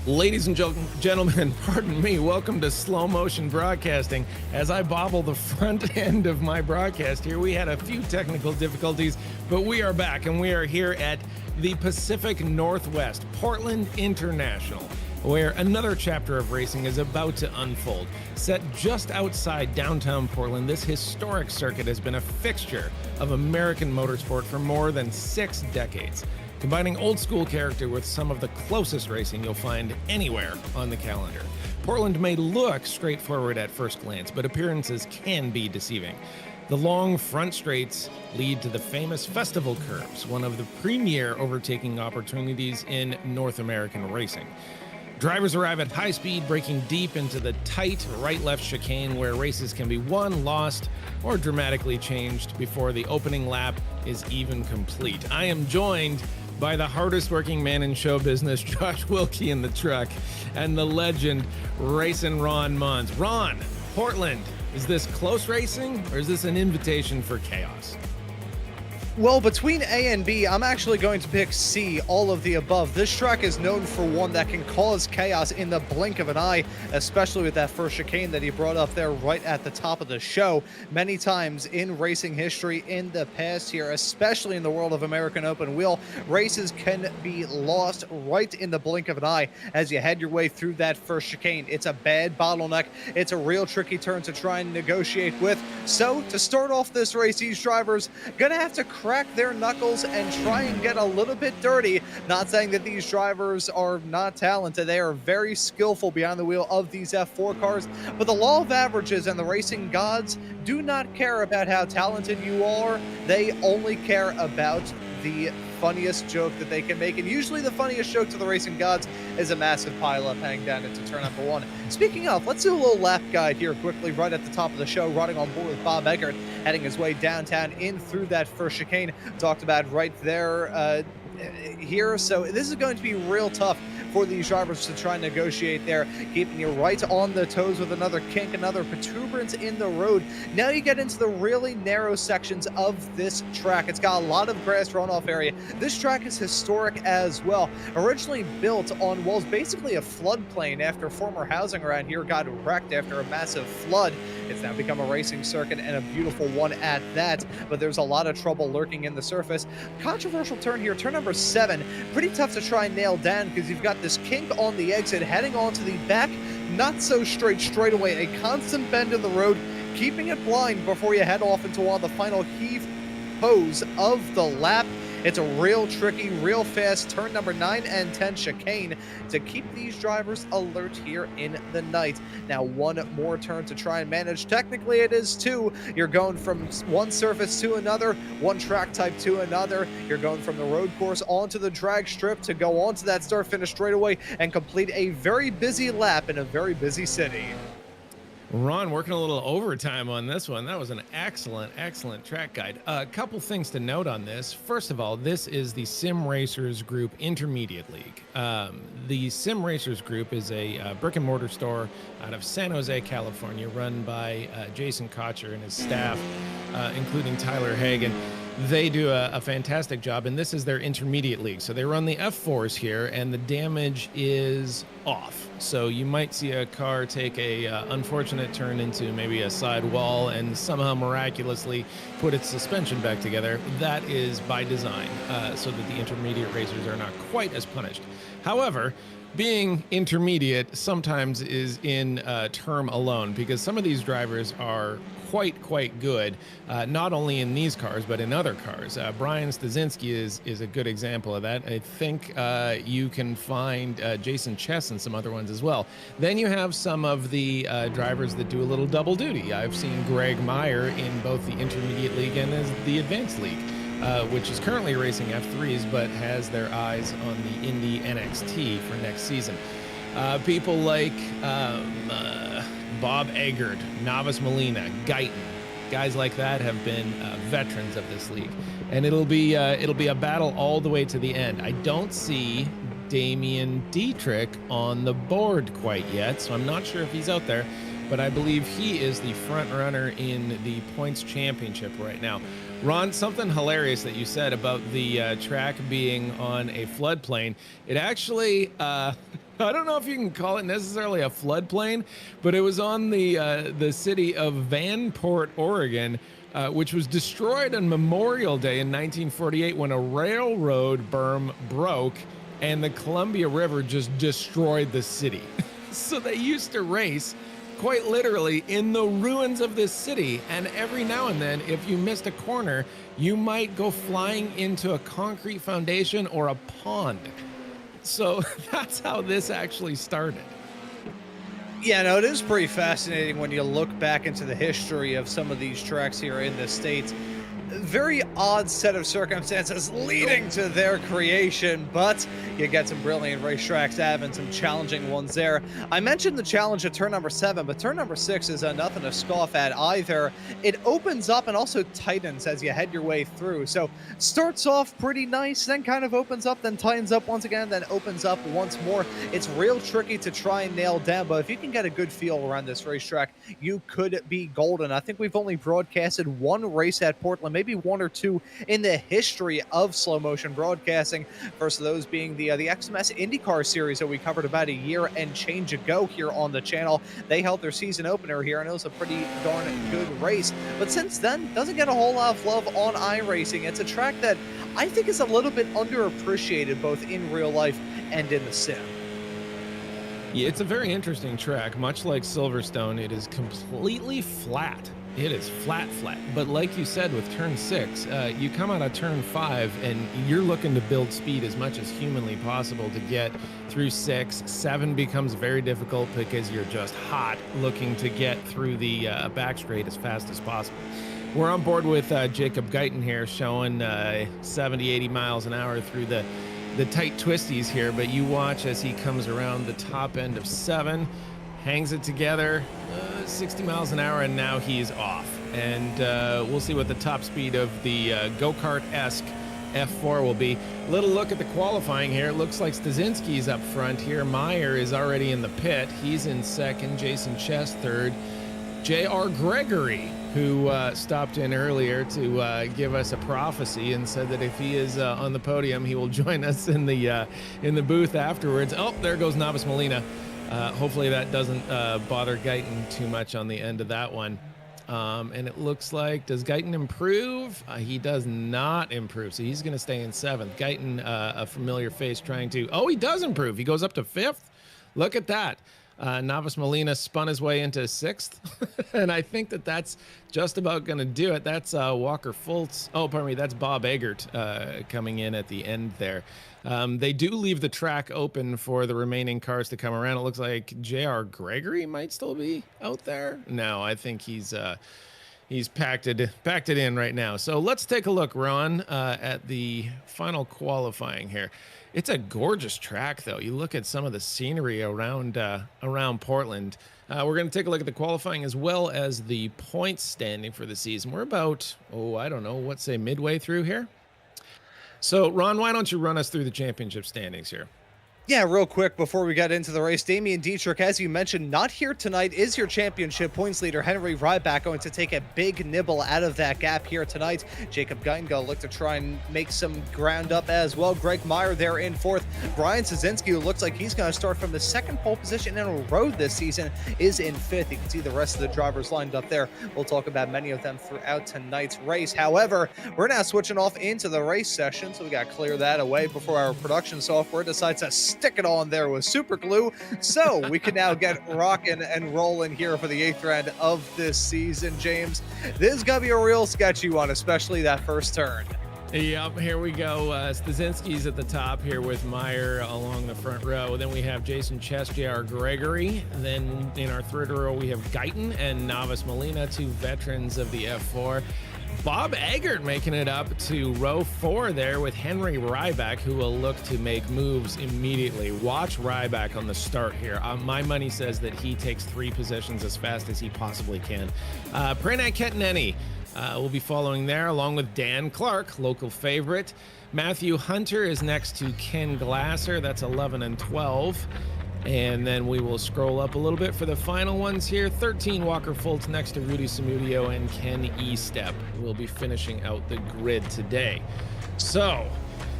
Ladies and gentlemen, pardon me, welcome to Slow Motion Broadcasting. As I bobble the front end of my broadcast here, we had a few technical difficulties, but we are back and we are here at the Pacific Northwest, Portland International, where another chapter of racing is about to unfold. Set just outside downtown Portland, this historic circuit has been a fixture of American motorsport for more than 6 decades. Combining old school character with some of the closest racing you'll find anywhere on the calendar. Portland may look straightforward at first glance, but appearances can be deceiving. The long front straights lead to the famous festival curves, one of the premier overtaking opportunities in North American racing. Drivers arrive at high speed, breaking deep into the tight right-left chicane where races can be won, lost, or dramatically changed before the opening lap is even complete. I am joined by the hardest working man in show business, Josh Wilkie in the truck, and the legend, Racing Ron Maunz. Ron, Portland, is this close racing or is this an invitation for chaos? Well, between A and B, I'm actually going to pick C, all of the above. This track is known for one that can cause chaos in the blink of an eye, especially with that first chicane that he brought up there right at the top of the show. Many times in racing history in the past here, especially in the world of American open wheel, races can be lost right in the blink of an eye as you head your way through that first chicane. It's a bad bottleneck. It's a real tricky turn to try and negotiate with. So to start off this race, these drivers gonna have to crack their knuckles and try and get a little bit dirty. Not saying that these drivers are not talented. They are very skillful behind the wheel of these F4 cars, but the law of averages and the racing gods do not care about how talented you are. They only care about the funniest joke that they can make, and usually the funniest joke to the racing gods is a massive pileup heading down into turn number 1. Speaking of, let's do a little lap guide here quickly right at the top of the show, riding on board with Bob Eckert, heading his way downtown in through that first chicane, talked about right there here. So this is going to be real tough for these drivers to try and negotiate there, keeping you right on the toes with another kink, another protuberance in the road. Now you get into the really narrow sections of this track. It's got a lot of grass runoff area. This track is historic as well. Originally built on what was basically a floodplain after former housing around here got wrecked after a massive flood. It's now become a racing circuit, and a beautiful one at that, but there's a lot of trouble lurking in the surface. Controversial turn here, turn number 7. Pretty tough to try and nail down because you've got this kink on the exit heading onto the back, not so straight straightaway, a constant bend in the road, keeping it blind before you head off into one of the final heave hose of the lap. It's a real tricky, real fast turn number 9 and 10 chicane to keep these drivers alert here in the night. Now, one more turn to try and manage. Technically, it is 2. You're going from one surface to another, one track type to another. You're going from the road course onto the drag strip to go onto that start-finish straightaway and complete a very busy lap in a very busy city. Ron, working a little overtime on this one. That was an excellent track guide. A couple things to note on this. First of all, this is the Sim Racers Group Intermediate League. The Sim Racers Group is a brick and mortar store out of San Jose, California, run by Jason Cotcher and his staff, including Tyler Hagan. They do a fantastic job, and this is their intermediate league. So they run the F4s here, and the damage is off. So you might see a car take a unfortunate turn into maybe a side wall and somehow miraculously put its suspension back together. That is by design, so that the intermediate racers are not quite as punished. However, being intermediate sometimes is in term alone, because some of these drivers are quite good, not only in these cars but in other cars. Brian Stasinski is a good example of that. I think you can find Jason Chess and some other ones as well. Then you have some of the drivers that do a little double duty. I've seen Greg Meyer in both the Intermediate League and the Advanced League, which is currently racing F3s but has their eyes on the Indy NXT for next season. People like Bob Eggert, Novice Molina, Guyton, guys like that have been veterans of this league, and it'll be a battle all the way to the end. I don't see Damian Dietrich on the board quite yet, so I'm not sure if he's out there, but I believe he is the front runner in the points championship right now. Ron, something hilarious that you said about the track being on a floodplain. It actually I don't know if you can call it necessarily a floodplain, but it was on the city of Vanport, Oregon, which was destroyed on Memorial Day in 1948 when a railroad berm broke and the Columbia River just destroyed the city. So they used to race quite literally in the ruins of this city, and every now and then, if you missed a corner, you might go flying into a concrete foundation or a pond. So that's how this actually started. Yeah, no, it is pretty fascinating when you look back into the history of some of these tracks here in the States. Very odd set of circumstances leading to their creation, but you get some brilliant racetracks having some challenging ones there. I mentioned the challenge at turn number 7, but turn number 6 is nothing to scoff at either. It opens up and also tightens as you head your way through. So starts off pretty nice, then kind of opens up, then tightens up once again, then opens up once more. It's real tricky to try and nail down, but if you can get a good feel around this racetrack, you could be golden. I think we've only broadcasted one race at Portland, maybe one or two in the history of slow motion broadcasting. First of those being the XMS IndyCar series that we covered about a year and change ago here on the channel. They held their season opener here, and it was a pretty darn good race. But since then, doesn't get a whole lot of love on iRacing. It's a track that I think is a little bit underappreciated both in real life and in the sim. Yeah, it's a very interesting track. Much like Silverstone, it is completely flat. It is flat. But like you said, with turn 6, you come out of turn 5 and you're looking to build speed as much as humanly possible to get through 6. 7 becomes very difficult because you're just hot looking to get through the back straight as fast as possible. We're on board with Jacob Guyton here, showing 70, 80 miles an hour through the tight twisties here, but you watch as he comes around the top end of 7, hangs it together, 60 miles an hour, and now he's off. And we'll see what the top speed of the go-kart-esque F4 will be. Little look at the qualifying here. It looks like Stasinski's up front here. Meyer is already in the pit. He's in second. Jason Chess third. J.R. Gregory, who stopped in earlier to give us a prophecy and said that if he is on the podium, he will join us in the booth afterwards. Oh, there goes Novice Molina. Hopefully that doesn't bother Guyton too much on the end of that one. And it looks like, does Guyton improve? He does not improve, so he's going to stay in 7th. Guyton, a familiar face trying to... Oh, he does improve. He goes up to 5th. Look at that. Novice Molina spun his way into 6th, and I think that's just about going to do it. That's Walker Fultz. Oh, pardon me, that's Bob Eggert coming in at the end there. They do leave the track open for the remaining cars to come around. It looks like J.R. Gregory might still be out there. No, I think he's packed it in right now. So let's take a look, Ron, at the final qualifying here. It's a gorgeous track, though. You look at some of the scenery around Portland. We're going to take a look at the qualifying as well as the points standing for the season. We're about, I don't know, say midway through here. So, Ron, why don't you run us through the championship standings here? Yeah, real quick before we get into the race, Damian Dietrich, as you mentioned, not here tonight, is your championship points leader. Henry Ryback going to take a big nibble out of that gap here tonight. Jacob Guyton going to look to try and make some ground up as well. Greg Meyer there in 4th. Brian Stasinski, who looks like he's going to start from the 2nd pole position in a row this season, is in 5th. You can see the rest of the drivers lined up there. We'll talk about many of them throughout tonight's race. However, we're now switching off into the race session, so we got to clear that away before our production software decides to stick it on there with super glue, so we can now get rocking and rolling here for the 8th round of this season. James, this is gonna be a real sketchy one, especially that first turn. Yep, here we go. Stasinski's at the top here with Meyer along the front row. Then we have Jason Chess, J.R. Gregory. Then in our 3rd row, we have Guyton and Novice Molina, 2 veterans of the F4. Bob Eggert making it up to row 4 there with Henry Ryback, who will look to make moves immediately. Watch Ryback on the start here. My money says that he takes 3 positions as fast as he possibly can. Pranay Ketneni will be following there, along with Dan Clark, local favorite. Matthew Hunter is next to Ken Glasser. That's 11 and 12. And then we will scroll up a little bit for the final ones here. 13, Walker Fultz next to Rudy Samudio and Ken Estep will be finishing out the grid today. So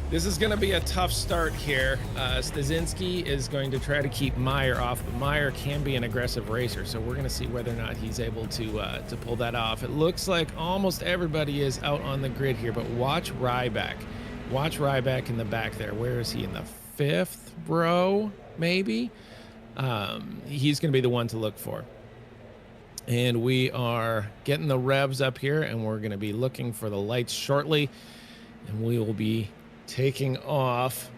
This is going to be a tough start here. Stasinski is going to try to keep Meyer off, but Meyer can be an aggressive racer, so we're going to see whether or not he's able to pull that off. It looks like almost everybody is out on the grid here, but watch Ryback. Watch Ryback in the back there. Where is he? In the 5th row, maybe? He's going to be the one to look for. And we are getting the revs up here, and we're going to be looking for the lights shortly, and we will be taking off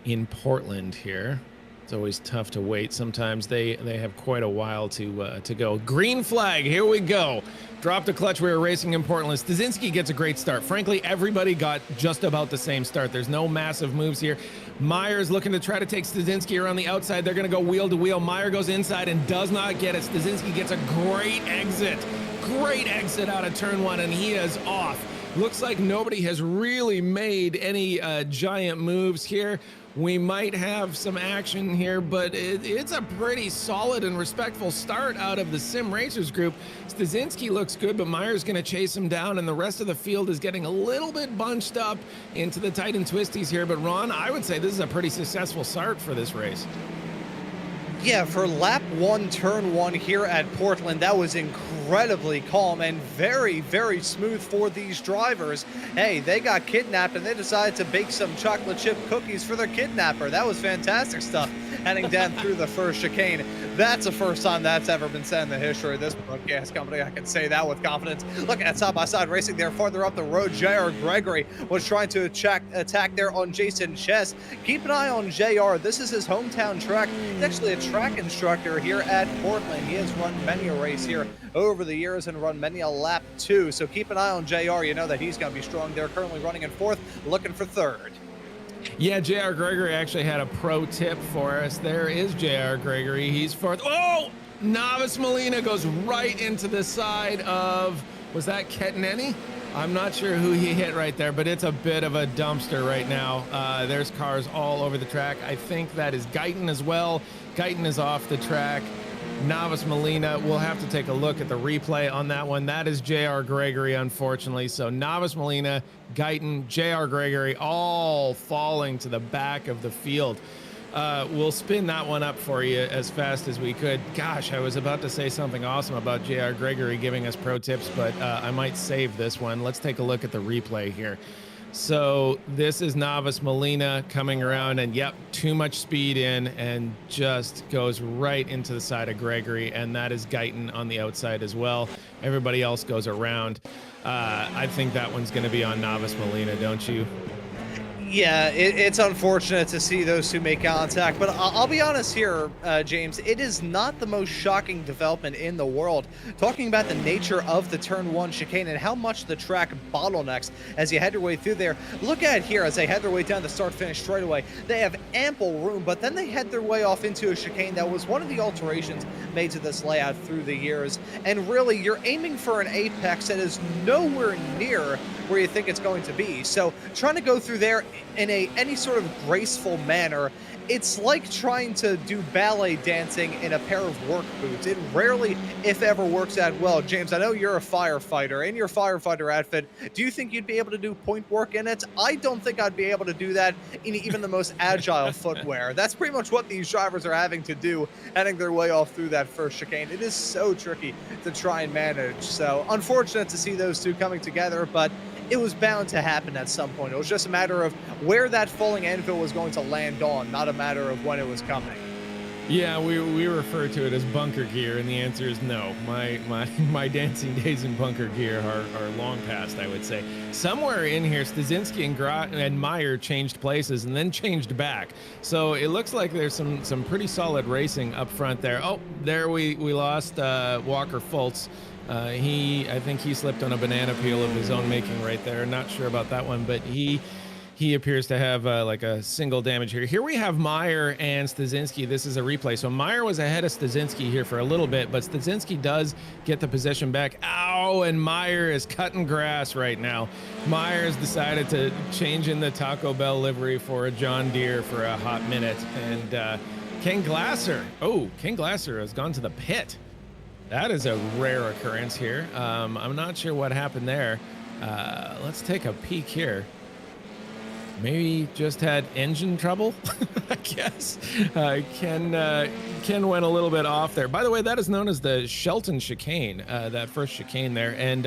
in Portland here. It's always tough to wait. Sometimes they have quite a while to go. Green flag, here we go. Dropped a clutch. We were racing in Portland. Stasinski gets a great start. Frankly, everybody got just about the same start. There's no massive moves here. Meyer's looking to try to take Stasinski around the outside. They're going to go wheel to wheel. Meyer goes inside and does not get it. Stasinski gets a great exit. Great exit out of turn 1, and he is off. Looks like nobody has really made any giant moves here. We might have some action here, but it's a pretty solid and respectful start out of the Sim Racers group. Stasinski looks good, but Meyer's going to chase him down, and the rest of the field is getting a little bit bunched up into the tight and twisties here. But Ron, I would say this is a pretty successful start for this race. Yeah, for lap 1, turn 1 here at Portland, that was incredibly calm and very, very smooth for these drivers. Hey, they got kidnapped and they decided to bake some chocolate chip cookies for their kidnapper. That was fantastic stuff heading down through the first chicane. That's the first time that's ever been said in the history of this broadcast company. I can say that with confidence. Look at side-by-side racing there farther up the road. JR Gregory was trying to attack there on Jason Chess. Keep an eye on JR. This is his hometown track. He's actually a track instructor here at Portland. He has run many a race here over the years and run many a lap too. So keep an eye on JR. You know that he's going to be strong. They're currently running in 4th, looking for 3rd. Yeah, J.R. Gregory actually had a pro tip for us. There is J.R. Gregory. He's 4th. Oh! Novice Molina goes right into the side of, was that Ketneni? I'm not sure who he hit right there, but it's a bit of a dumpster right now. There's cars all over the track. I think that is Guyton as well. Guyton is off the track. Novice Molina, we'll have to take a look at the replay on that one. That is J.R. Gregory, unfortunately. So Novice Molina, Guyton, J.R. Gregory, all falling to the back of the field. We'll spin that one up for you as fast as we could. Gosh, I was about to say something awesome about J.R. Gregory giving us pro tips, but I might save this one. Let's take a look at the replay here. So this is Novice Molina coming around, and yep, too much speed in and just goes right into the side of Gregory, and that is Guyton on the outside as well. Everybody else goes around. I think that one's going to be on Novice Molina, don't you? Yeah, it's unfortunate to see those two make contact, but I'll be honest here, James, it is not the most shocking development in the world. Talking about the nature of the turn 1 chicane and how much the track bottlenecks as you head your way through there. Look at it here as they head their way down the start-finish straightaway. They have ample room, but then they head their way off into a chicane that was one of the alterations made to this layout through the years. And really, you're aiming for an apex that is nowhere near where you think it's going to be. So trying to go through there in any sort of graceful manner, it's like trying to do ballet dancing in a pair of work boots. It rarely, if ever, works out well. James, I know you're a firefighter. In your firefighter outfit, do you think you'd be able to do point work in it? I don't think I'd be able to do that in even the most agile footwear. That's pretty much what these drivers are having to do, heading their way off through that first chicane. It is so tricky to try and manage. So unfortunate to see those two coming together, but it was bound to happen at some point. It was just a matter of where that falling anvil was going to land on, not a matter of when it was coming. Yeah, we refer to it as bunker gear, and the answer is no. My dancing days in bunker gear are long past, I would say. Somewhere in here, Stasinski and Meyer changed places and then changed back. So it looks like there's some pretty solid racing up front there. Oh, there we lost Walker Fultz. I think he slipped on a banana peel of his own making right there. Not sure about that one, but he appears to have like a single damage here. Here we have Meyer and Stasinski. This is a replay. So Meyer was ahead of Stasinski here for a little bit, but Stasinski does get the position back. Ow, and Meyer is cutting grass right now. Meyer's decided to change in the Taco Bell livery for a John Deere for a hot minute. And Ken Glasser has gone to the pit. That is a rare occurrence here. I'm not sure what happened there. Let's take a peek here. maybe just had engine trouble. I guess Ken went a little bit off there. By the way, that is known as the Shelton chicane, that first chicane there. And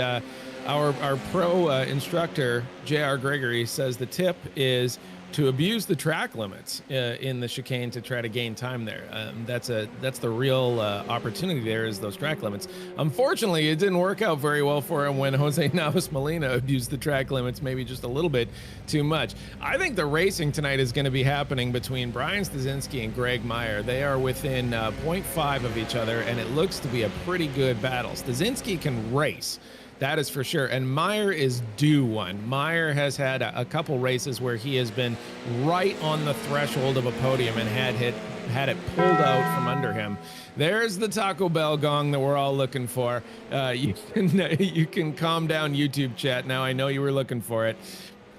our pro instructor JR Gregory says the tip is to abuse the track limits in the chicane to try to gain time there. That's the real opportunity there, is those track limits. Unfortunately, it didn't work out very well for him when Jose Navas Molina abused the track limits, maybe just a little bit too much. I think the racing tonight is going to be happening between Brian Stasinski and Greg Meyer. They are within 0.5 of each other, and it looks to be a pretty good battle. Stasinski can race. That is for sure. And Meyer is due one. Meyer has had a couple races where he has been right on the threshold of a podium and had it pulled out from under him. There's the Taco Bell gong that we're all looking for. You can calm down, YouTube chat. Now I know you were looking for it.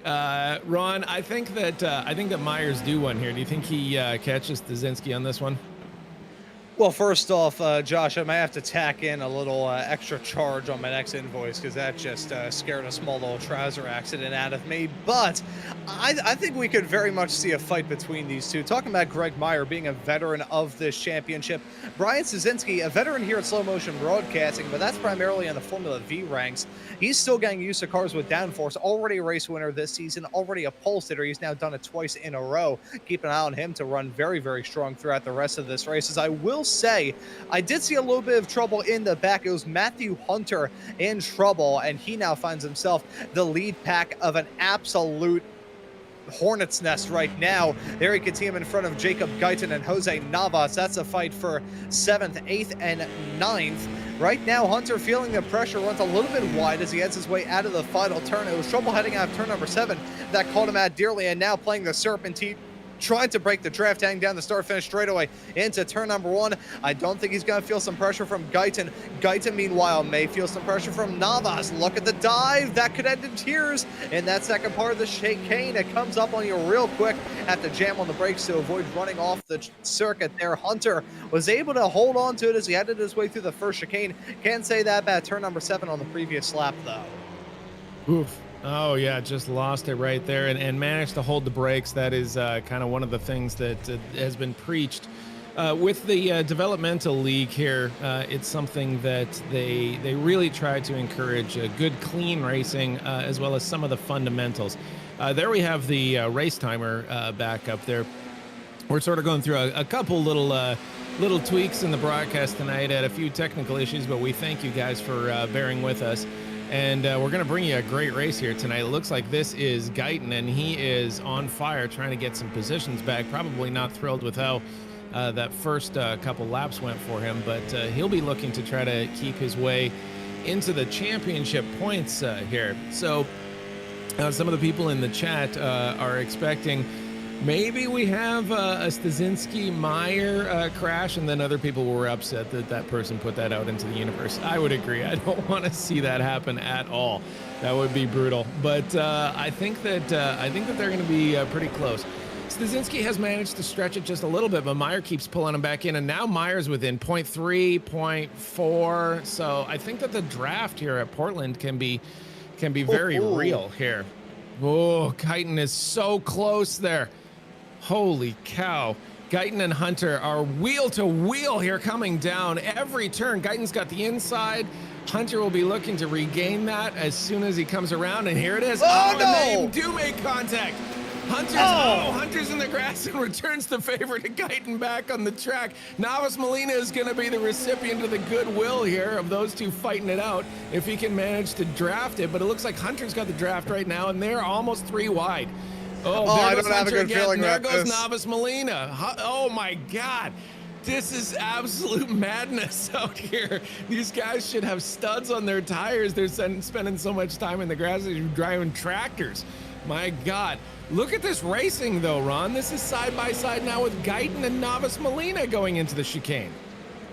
Ron, I think that Meyer's due one here. Do you think he catches Stasinski on this one? Well, first off, Josh, I might have to tack in a little extra charge on my next invoice because that just scared a small little trouser accident out of me. But I think we could very much see a fight between these two. Talking about Greg Meyer being a veteran of this championship. Brian Stasinski, a veteran here at Slow Motion Broadcasting, but that's primarily in the Formula V ranks. He's still getting used to cars with downforce. Already a race winner this season, already a pole sitter. He's now done it twice in a row. Keep an eye on him to run very, very strong throughout the rest of this race. As I will say, I did see a little bit of trouble in the back. It was Matthew Hunter in trouble, and he now finds himself the lead pack of an absolute hornet's nest right now. There you can see him in front of Jacob Guyton and Jose Navas. That's a fight for 7th, 8th, and 9th. Right now, Hunter feeling the pressure, runs a little bit wide as he heads his way out of the final turn. It was trouble heading out of turn number 7 that caught him out dearly, and now playing the serpentine, trying to break the draft, hang down the start-finish straightaway into turn number 1. I don't think he's going to feel some pressure from Guyton. Guyton, meanwhile, may feel some pressure from Navas. Look at the dive. That could end in tears in that second part of the chicane. It comes up on you real quick. Have to jam on the brakes to avoid running off the circuit there. Hunter was able to hold on to it as he headed his way through the first chicane. Can't say that about turn number 7 on the previous lap, though. Oof. Oh, yeah, just lost it right there and managed to hold the brakes. That is kind of one of the things that has been preached. With the developmental league here, it's something that they really try to encourage good, clean racing, as well as some of the fundamentals. There we have the race timer back up there. We're sort of going through a couple little tweaks in the broadcast tonight, had a few technical issues, but we thank you guys for bearing with us. And we're going to bring you a great race here tonight. It looks like this is Guyton, and he is on fire trying to get some positions back. Probably not thrilled with how that first couple laps went for him, but he'll be looking to try to keep his way into the championship points here. So some of the people in the chat are expecting maybe we have a Stasinski-Meyer crash, and then other people were upset that that person put that out into the universe. I would agree. I don't want to see that happen at all. That would be brutal. But I think that they're going to be pretty close. Stasinski has managed to stretch it just a little bit, but Meyer keeps pulling him back in, and now Meyer's within 0.3, 0.4. So I think that the draft here at Portland can be very real here. Oh, Guyton is so close there. Holy cow. Guyton and Hunter are wheel to wheel here coming down every turn. Guyton's got the inside. Hunter will be looking to regain that as soon as he comes around, and here it is. Oh, no! And they do make contact. Hunter's in the grass and returns the favor to Guyton back on the track. Navas Molina is going to be the recipient of the goodwill here of those two fighting it out if he can manage to draft it. But it looks like Hunter's got the draft right now, and they're almost 3 wide. Oh, I don't have a good feeling about this. There goes Navas Molina. Oh, my God. This is absolute madness out here. These guys should have studs on their tires. They're spending so much time in the grass. They're driving tractors. My God. Look at this racing, though, Ron. This is side by side now with Guyton and Navas Molina going into the chicane.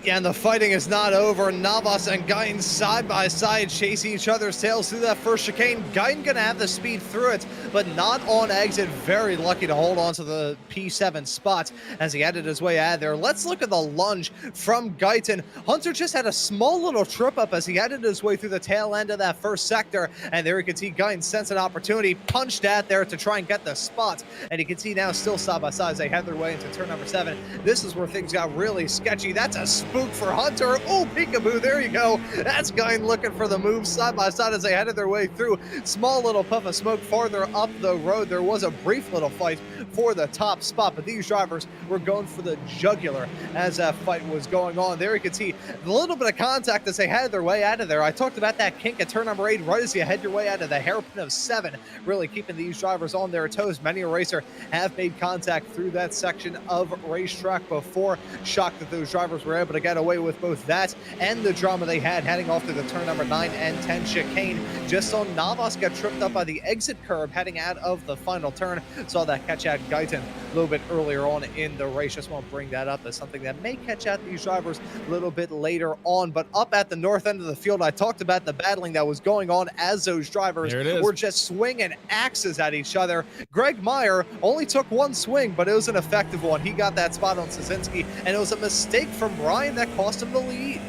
Yeah, and the fighting is not over. Navas and Guyton side by side chasing each other's tails through that first chicane. Guyton gonna have the speed through it, but not on exit. Very lucky to hold on to the P7 spot as he headed his way out of there. Let's look at the lunge from Guyton. Hunter just had a small little trip up as he headed his way through the tail end of that first sector, and there you can see Guyton sense an opportunity, punched out there to try and get the spot, and you can see now still side by side as they head their way into turn number 7. This is where things got really sketchy. That's a spook for Hunter. Oh, peekaboo, there you go. That's Guyton looking for the move side by side as they headed their way through. Small little puff of smoke farther up the road. There was a brief little fight for the top spot, but these drivers were going for the jugular as that fight was going on. There you can see a little bit of contact as they headed their way out of there. I talked about that kink at turn number 8 right as you head your way out of the hairpin of 7, really keeping these drivers on their toes. Many a racer have made contact through that section of racetrack before. Shocked that those drivers were able to get away with both that and the drama they had heading off to the turn number 9 and 10 chicane. Just saw Navas get tripped up by the exit curb heading out of the final turn. Saw that catch out Guyton a little bit earlier on in the race. Just want to bring that up as something that may catch out these drivers a little bit later on. But up at the north end of the field, I talked about the battling that was going on as those drivers were just swinging axes at each other. Greg Meyer only took one swing, but it was an effective one. He got that spot on Stasinski, and it was a mistake from Brian that cost him the lead.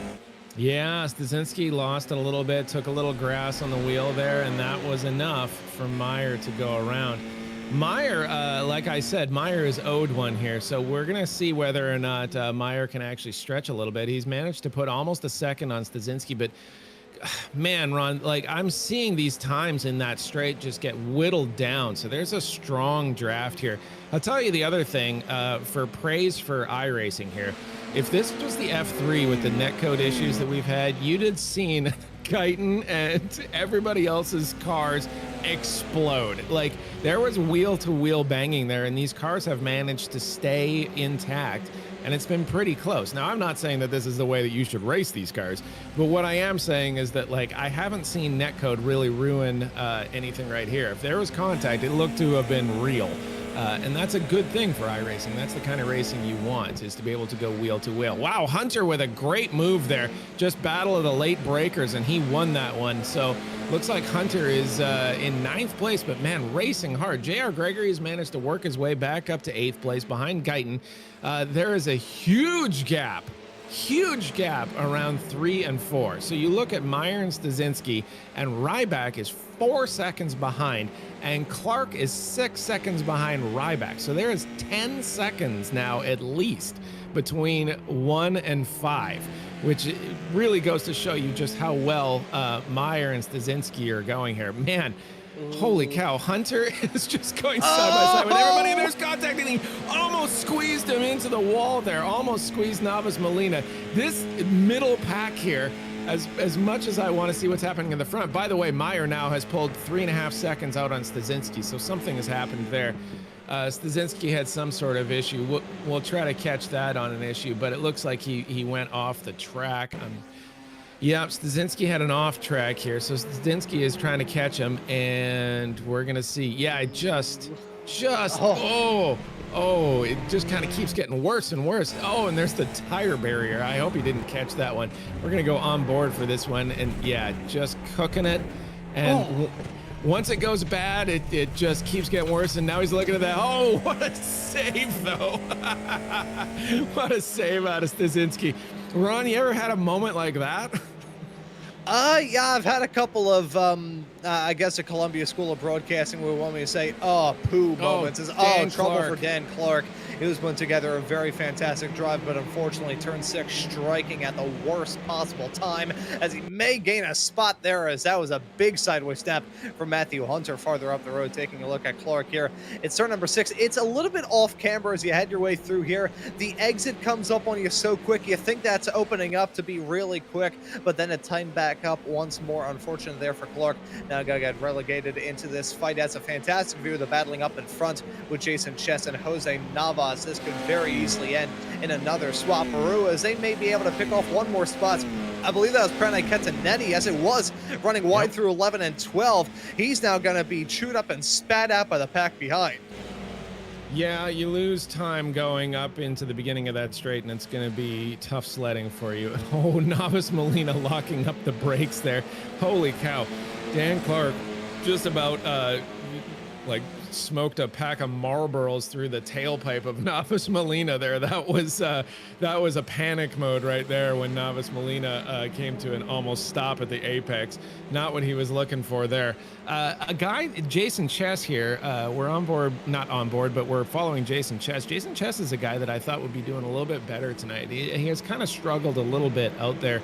Yeah, Stasinski lost it a little bit, took a little grass on the wheel there, and that was enough for Meyer to go around. Meyer, like I said, Meyer is owed one here, so we're going to see whether or not Meyer can actually stretch a little bit. He's managed to put almost a second on Stasinski, but man, Ron, like I'm seeing these times in that straight just get whittled down, so there's a strong draft here. I'll tell you the other thing, for praise for iRacing here. If this was the F3 with the netcode issues that we've had, you'd have seen Guyton and everybody else's cars explode. Like there was wheel to wheel banging there, and these cars have managed to stay intact, and it's been pretty close. Now, I'm not saying that this is the way that you should race these cars, but what I am saying is that like I haven't seen netcode really ruin anything right here. If there was contact, it looked to have been real. And that's a good thing for iRacing. That's the kind of racing you want, is to be able to go wheel to wheel. Wow, Hunter with a great move there. Just battle of the late breakers, and he won that one. So looks like Hunter is in 9th place, but man, racing hard. J.R. Gregory has managed to work his way back up to 8th place behind Guyton. There is a huge gap around 3 and 4. So you look at Meyer and Stasinski, and Ryback is 4 seconds behind, and Clark is 6 seconds behind Ryback. So there is 10 seconds now at least between 1 and 5, which really goes to show you just how well Meyer and Stasinski are going here. Man, holy cow, Hunter is just going side by side with everybody, and there's contact, and he almost squeezed him into the wall there, almost squeezed Navas Molina. This middle pack here, as much as I want to see what's happening in the front. By the way, Meyer now has pulled 3.5 seconds out on Stasinski, so something has happened there. Stasinski had some sort of issue. We'll try to catch that on an issue, but it looks like he went off the track. Yep, Stasinski had an off track here, so Stasinski is trying to catch him, and we're gonna see. Yeah, it just it just kind of keeps getting worse and worse. Oh, and there's the tire barrier. I hope he didn't catch that one. We're gonna go on board for this one, and yeah, just cooking it. And once it goes bad, it just keeps getting worse, and now he's looking at that. Oh, what a save, though. What a save out of Stasinski. Ron, you ever had a moment like that? Yeah, I've had a couple of, I guess, a Columbia School of Broadcasting would want me to say, poo moments. Trouble for Dan Clark. He was putting together a very fantastic drive, but unfortunately turn 6 striking at the worst possible time, as he may gain a spot there, as that was a big sideways step from Matthew Hunter farther up the road. Taking a look at Clark here, it's turn number 6. It's a little bit off camber as you head your way through here. The exit comes up on you so quick, you think that's opening up to be really quick, but then it timed back up once more. Unfortunate there for Clark. Now gonna get relegated into this fight. That's a fantastic view of the battling up in front with Jason Chess and Jose Navas. This could very easily end in another swap-a-roo, as they may be able to pick off one more spot. I believe that was Pranay Ketanetti, as it was running wide through 11 and 12. He's now going to be chewed up and spat out by the pack behind. Yeah, you lose time going up into the beginning of that straight, and it's going to be tough sledding for you. Oh, Novice Molina locking up the brakes there. Holy cow. Dan Clark just about like smoked a pack of Marlboros through the tailpipe of Novice Molina there. That was a panic mode right there when Novice Molina came to an almost stop at the apex. Not what he was looking for there. A guy, Jason Chess here, we're on board, not on board, but we're following Jason Chess. Jason Chess is a guy that I thought would be doing a little bit better tonight. He has kind of struggled a little bit out there.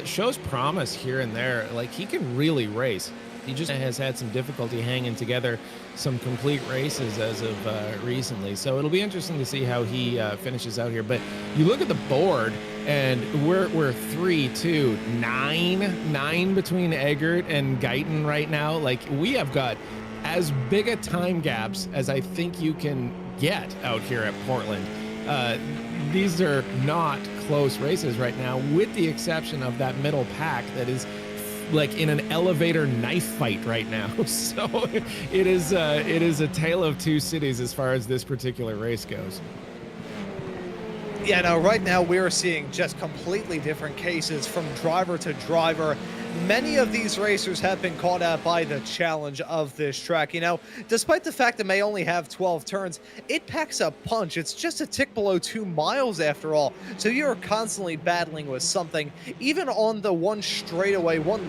Shows promise here and there. Like, he can really race. He just has had some difficulty hanging together some complete races as of recently. So it'll be interesting to see how he finishes out here. But you look at the board, and we're 3-2-9 between Eggert and Guyton right now. Like, we have got as big a time gaps as I think you can get out here at Portland. These are not close races right now, with the exception of that middle pack that is like in an elevator knife fight right now. So it is a tale of two cities as far as this particular race goes. Yeah, no, right now we're seeing just completely different cases from driver to driver. Many of these racers have been caught out by the challenge of this track. You know, despite the fact it may only have 12 turns, it packs a punch. It's just a tick below 2 miles after all. So you're constantly battling with something. Even on the one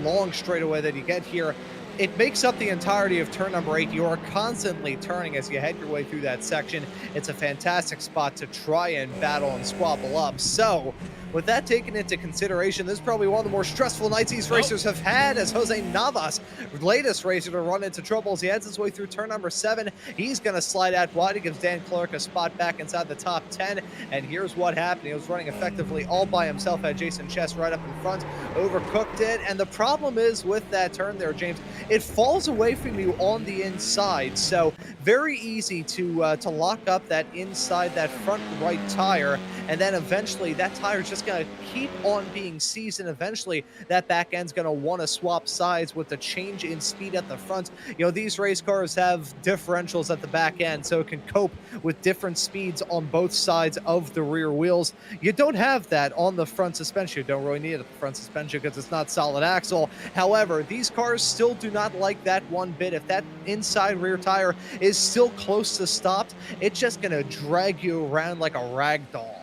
long straightaway that you get here, it makes up the entirety of turn number 8. You are constantly turning as you head your way through that section. It's a fantastic spot to try and battle and squabble up. So, with that taken into consideration, this is probably one of the more stressful nights these racers have had, as Jose Navas, latest racer to run into troubles. He heads his way through turn number 7. He's going to slide out wide. He gives Dan Clark a spot back inside the top 10. And here's what happened. He was running effectively all by himself, had Jason Chess right up in front, overcooked it. And the problem is with that turn there, James, it falls away from you on the inside. So very easy to lock up that inside, that front right tire. And then eventually that tire is just going to keep on being seized, and eventually that back end's going to want to swap sides with the change in speed at the front. You know, these race cars have differentials at the back end, so it can cope with different speeds on both sides of the rear wheels. You don't have that on the front suspension. You don't really need it at the front suspension because it's not solid axle. However, these cars still do not like that one bit. If that inside rear tire is still close to stopped, it's just going to drag you around like a rag doll.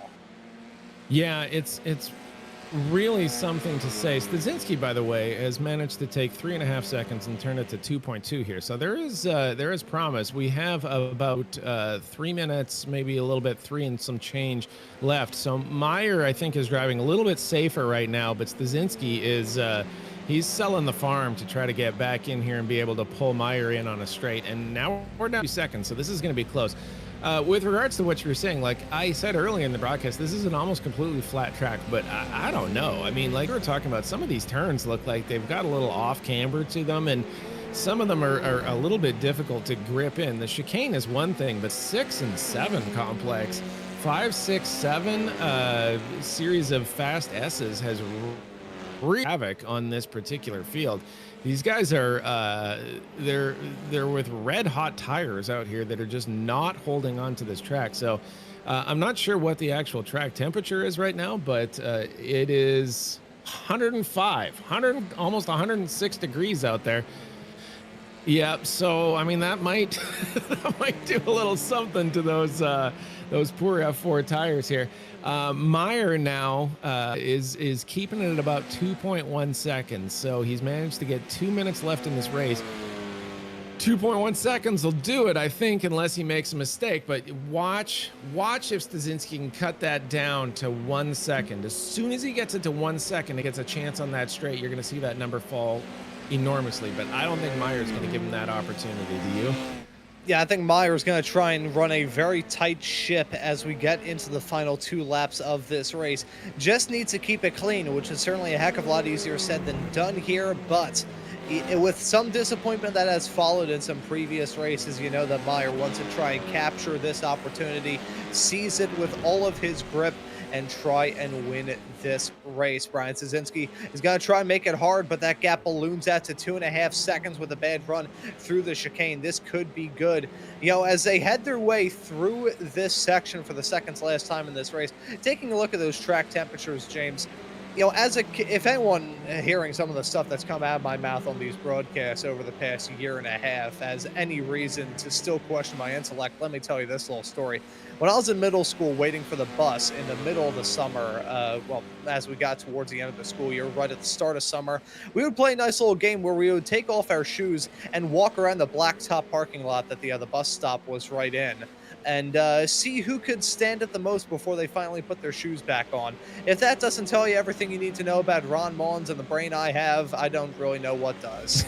Yeah, it's really something to say. Stasinski, by the way, has managed to take 3.5 seconds and turn it to 2.2 here. So there is promise. We have about 3 minutes, maybe a little bit, 3 and some change left. So Meyer, I think, is driving a little bit safer right now, but Stasinski is he's selling the farm to try to get back in here and be able to pull Meyer in on a straight. And now we're down 2 seconds, so this is going to be close. With regards to what you were saying, like I said earlier in the broadcast, this is an almost completely flat track, but I don't know. I mean, like we were talking about, some of these turns look like they've got a little off camber to them, and some of them are a little bit difficult to grip in. The chicane is one thing, but 6 and 7 complex, 5, 6, 7 series of fast S's has wreaked havoc on this particular field. These guys are they're with red hot tires out here that are just not holding on to this track. So I'm not sure what the actual track temperature is right now, but it is almost 106 degrees out there. Yeah, so I mean that might that might do a little something to those poor F4 tires here. Meyer now is keeping it at about 2.1 seconds, so he's managed to get 2 minutes left in this race. 2.1 seconds will do it, I think, unless he makes a mistake. But watch if Stasinski can cut that down to 1 second. As soon as he gets it to 1 second, he gets a chance on that straight. You're going to see that number fall enormously, but I don't think Meyer's going to give him that opportunity. Do you? Yeah, I think Meyer's going to try and run a very tight ship as we get into the final 2 laps of this race. Just needs to keep it clean, which is certainly a heck of a lot easier said than done here, but with some disappointment that has followed in some previous races, you know that Meyer wants to try and capture this opportunity, seize it with all of his grip, and try and win this race. Brian Stasinski is going to try and make it hard, but that gap balloons out to 2.5 seconds with a bad run through the chicane. This could be good. As they head their way through this section for the second to last time in this race, taking a look at those track temperatures, James, if anyone hearing some of the stuff that's come out of my mouth on these broadcasts over the past year and a half has any reason to still question my intellect, let me tell you this little story. When I was in middle school waiting for the bus in the middle of the summer, as we got towards the end of the school year, right at the start of summer, we would play a nice little game where we would take off our shoes and walk around the blacktop parking lot that the bus stop was right in, and see who could stand it the most before they finally put their shoes back on. If that doesn't tell you everything you need to know about Ron Maunz and the brain I have, I don't really know what does.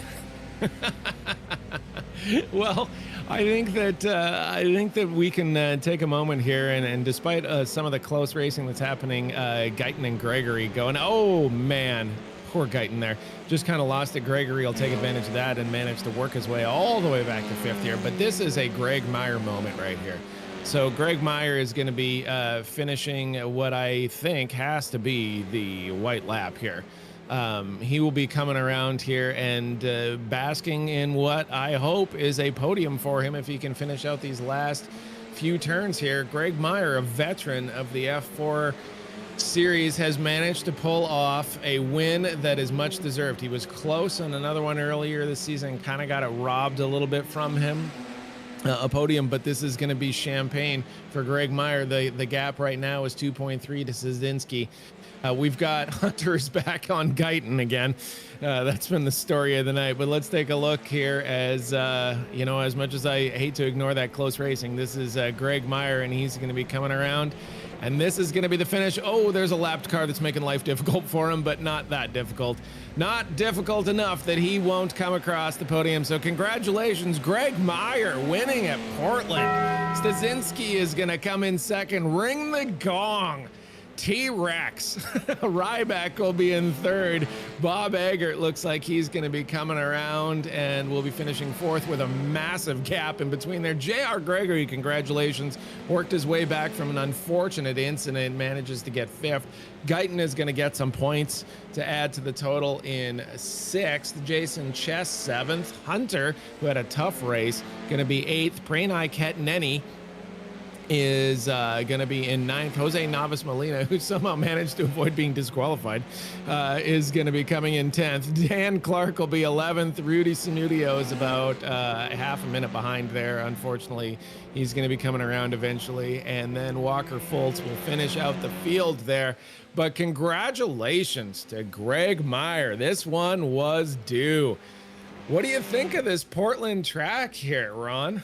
Well, I think that we can take a moment here, and despite some of the close racing that's happening, Guyton and Gregory going, oh man, poor Guyton there. Just kind of lost it. Gregory will take advantage of that and manage to work his way all the way back to fifth here. But this is a Greg Meyer moment right here. So Greg Meyer is going to be finishing what I think has to be the white lap here. He will be coming around here and basking in what I hope is a podium for him if he can finish out these last few turns here. Greg Meyer, a veteran of the F4 series, has managed to pull off a win that is much deserved. He was close on another one earlier this season, kind of got it robbed a little bit from him, a podium, but this is going to be champagne for Greg Meyer. The gap right now is 2.3 to Stasinski. We've got Hunter's back on Guyton again. That's been the story of the night. But let's take a look here as, as much as I hate to ignore that close racing, this is Greg Meyer, and he's going to be coming around. And this is going to be the finish. Oh, there's a lapped car that's making life difficult for him, but not that difficult. Not difficult enough that he won't come across the podium. So congratulations, Greg Meyer winning at Portland. Stasinski is going to come in second. Ring the gong. T-Rex. Ryback will be in third. Bob Eggert looks like he's going to be coming around and will be finishing fourth with a massive gap in between there. J.R. Gregory, congratulations. Worked his way back from an unfortunate incident, manages to get fifth. Guyton is going to get some points to add to the total in sixth. Jason Chess, seventh. Hunter, who had a tough race, going to be eighth. Pranay Ketneni is going to be in ninth. Jose Navas Molina, who somehow managed to avoid being disqualified, is going to be coming in 10th. Dan Clark will be 11th. Rudy Sanudio is about half a minute behind there. Unfortunately, he's going to be coming around eventually. And then Walker Fultz will finish out the field there. But congratulations to Greg Meyer. This one was due. What do you think of this Portland track here, Ron?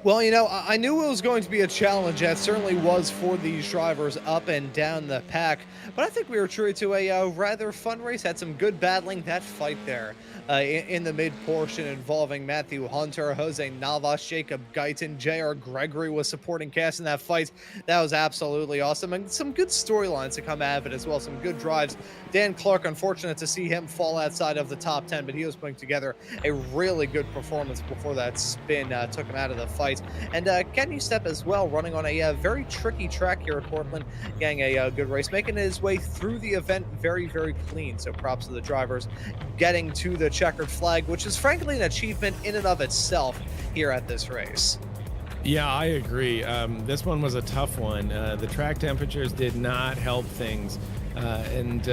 Well, I knew it was going to be a challenge. That certainly was for these drivers up and down the pack. But I think we were true to a rather fun race. Had some good battling. That fight there in the mid portion involving Matthew Hunter, Jose Navas, Jacob Guyton, J.R. Gregory was supporting cast in that fight. That was absolutely awesome. And some good storylines to come out of it as well. Some good drives. Dan Clark, unfortunate to see him fall outside of the top 10, but he was putting together a really good performance before that spin took him out of the fight. And Kenny Stepp as well, running on a very tricky track here at Portland, getting a good race, making his way through the event very, very clean. So props to the drivers getting to the checkered flag, which is frankly an achievement in and of itself here at this race. Yeah, I agree. This one was a tough one. The track temperatures did not help things. And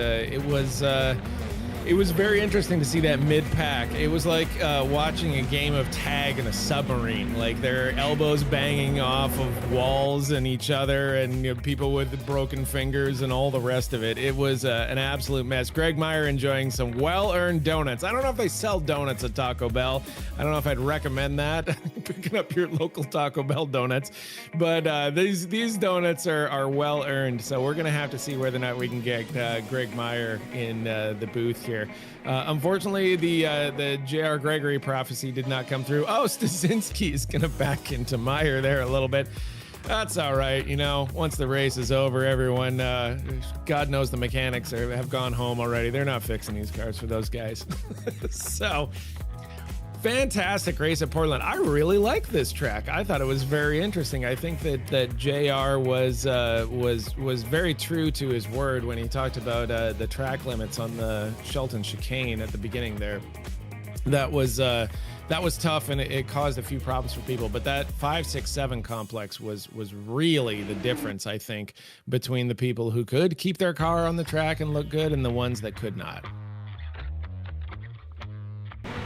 it was very interesting to see that mid-pack. It was like watching a game of tag in a submarine, like their elbows banging off of walls and each other, and people with broken fingers and all the rest of it. It was an absolute mess. Greg Meyer enjoying some well-earned donuts. I don't know if they sell donuts at Taco Bell. I don't know if I'd recommend that, picking up your local Taco Bell donuts. But these donuts are well-earned, so we're going to have to see whether or not we can get Greg Meyer in the booth here. Unfortunately, the J.R. Gregory prophecy did not come through. Oh, Stasinski is going to back into Meyer there a little bit. That's all right. Once the race is over, everyone, God knows the mechanics have gone home already. They're not fixing these cars for those guys. So Fantastic race at Portland. I really like this track. I thought it was very interesting. I think that JR was very true to his word when he talked about the track limits on the Shelton chicane at the beginning there. That was tough, and it caused a few problems for people. But that 5, 6, 7 complex was really the difference, I think, between the people who could keep their car on the track and look good and the ones that could not.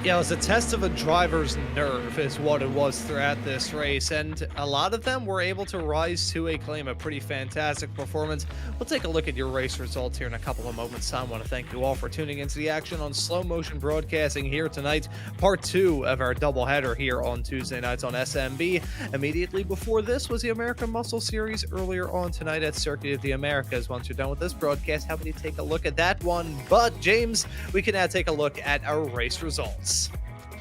Yeah, it was a test of a driver's nerve is what it was throughout this race, and a lot of them were able to rise to a pretty fantastic performance. We'll take a look at your race results here in a couple of moments. I want to thank you all for tuning into the action on Slow Motion Broadcasting here tonight, part 2 of our doubleheader here on Tuesday nights on SMB. Immediately before this was the American Muscle Series earlier on tonight at Circuit of the Americas. Once you're done with this broadcast, how about you take a look at that one? But, James, we can now take a look at our race results.